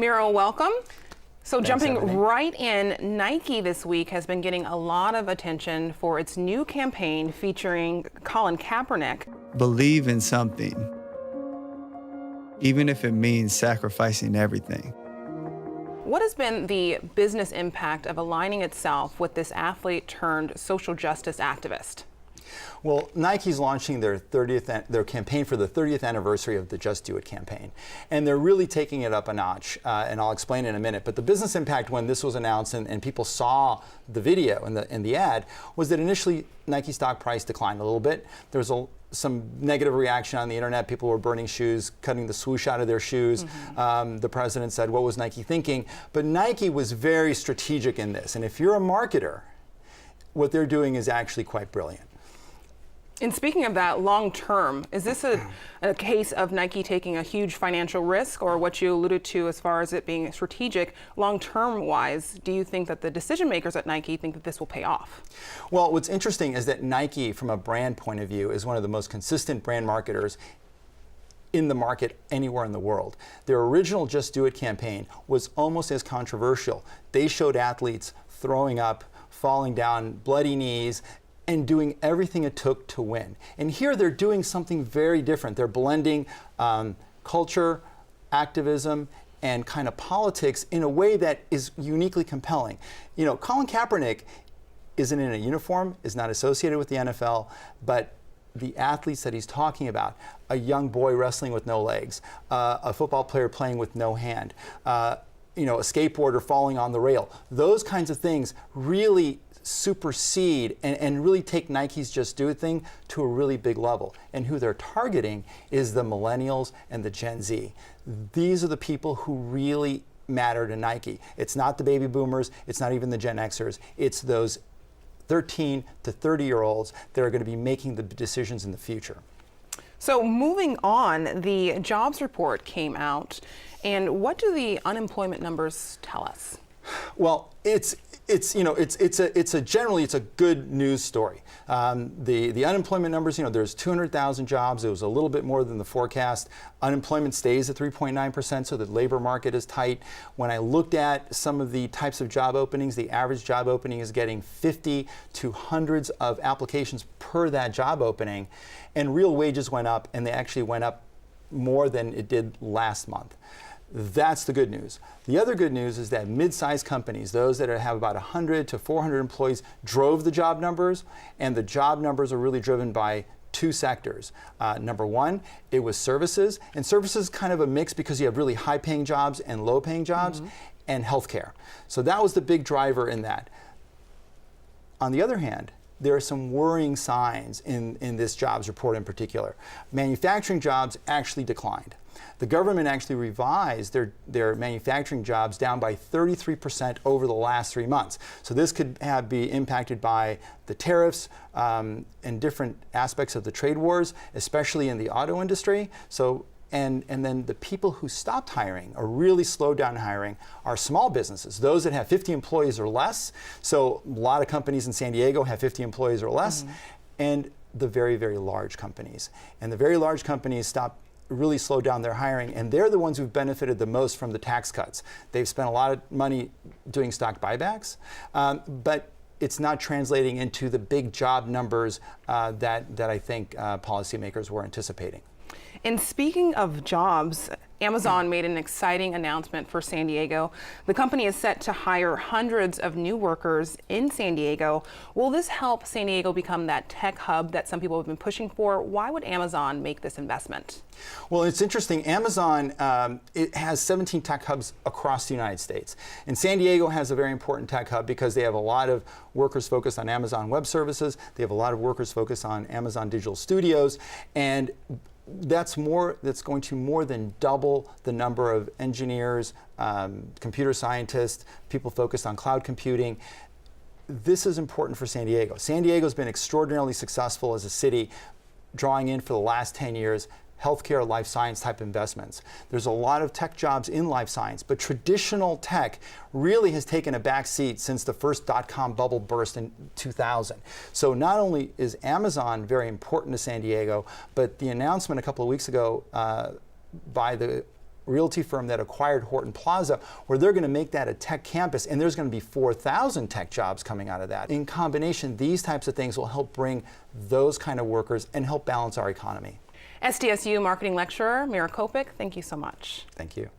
Miro, welcome. So Thanks, jumping Ebony. right in, Nike this week has been getting a lot of attention for its new campaign featuring Colin Kaepernick. Believe in something, even if it means sacrificing everything. What has been the business impact of aligning itself with this athlete turned social justice activist? Well, Nike's launching their campaign for the 30th anniversary of the Just Do It campaign. And they're really taking it up a notch, and I'll explain in a minute. But the business impact when this was announced and people saw the video and the ad was that initially Nike stock price declined a little bit. There was some negative reaction on the internet. People were burning shoes, cutting the swoosh out of their shoes. The president said, what was Nike thinking? But Nike was very strategic in this. And if you're a marketer, what they're doing is actually quite brilliant. And speaking of that, long term, is this a case of Nike taking a huge financial risk, or what you alluded to as far as it being strategic, long term wise, do you think that the decision makers at Nike think that this will pay off? Well, what's interesting is that Nike, from a brand point of view, is one of the most consistent brand marketers in the market anywhere in the world. Their original Just Do It campaign was almost as controversial. They showed athletes throwing up, falling down, bloody knees, and doing everything it took to win. And here they're doing something very different. They're blending culture, activism, and kind of politics in a way that is uniquely compelling. You know, Colin Kaepernick isn't in a uniform, is not associated with the NFL, but the athletes that he's talking about, a young boy wrestling with no legs, a football player playing with no hand, you know, a skateboarder falling on the rail, those kinds of things really supersede and really take Nike's Just Do It thing to a really big level. And who they're targeting is the millennials and the Gen Z. These are the people who really matter to Nike. It's not the baby boomers, it's not even the Gen Xers, it's those 13 to 30-year-olds that are going to be making the decisions in the future. So moving on, the jobs report came out, and what do the unemployment numbers tell us? Well, it's generally a good news story. The unemployment numbers, you know, there's 200,000 jobs. It was a little bit more than the forecast. Unemployment stays at 3.9%, so the labor market is tight. When I looked at some of the types of job openings, the average job opening is getting 50 to hundreds of applications per that job opening, and real wages went up, and they actually went up more than it did last month. That's the good news. The other good news is that mid-sized companies, those that have about 100 to 400 employees, drove the job numbers, and the job numbers are really driven by two sectors. Number one, it was services, and services is kind of a mix because you have really high-paying jobs and low-paying jobs, and healthcare. So that was the big driver in that. On the other hand, there are some worrying signs in this jobs report in particular. Manufacturing jobs actually declined. The government actually revised their manufacturing jobs down by 33% over the last 3 months. So this could be impacted by the tariffs and different aspects of the trade wars, especially in the auto industry. So, and then the people who stopped hiring or really slowed down hiring are small businesses, those that have 50 employees or less. So a lot of companies in San Diego have 50 employees or less, and the very, very large companies. And the very large companies really slowed down their hiring, and they're the ones who've benefited the most from the tax cuts. They've spent a lot of money doing stock buybacks, but it's not translating into the big job numbers that I think policymakers were anticipating. And speaking of jobs, Amazon made an exciting announcement for San Diego. The company is set to hire hundreds of new workers in San Diego. Will this help San Diego become that tech hub that some people have been pushing for? Why would Amazon make this investment? Well, it's interesting. Amazon it has 17 tech hubs across the United States. And San Diego has a very important tech hub because they have a lot of workers focused on Amazon Web Services. They have a lot of workers focused on Amazon Digital Studios. And that's going to more than double the number of engineers, computer scientists, people focused on cloud computing. This is important for San Diego. San Diego's been extraordinarily successful as a city, drawing in for the last 10 years healthcare, life science type investments. There's a lot of tech jobs in life science, but traditional tech really has taken a back seat since the first .com bubble burst in 2000. So not only is Amazon very important to San Diego, but the announcement a couple of weeks ago by the realty firm that acquired Horton Plaza, where they're going to make that a tech campus, and there's going to be 4,000 tech jobs coming out of that. In combination, these types of things will help bring those kind of workers and help balance our economy. SDSU marketing lecturer Mira Kopik, thank you so much. Thank you.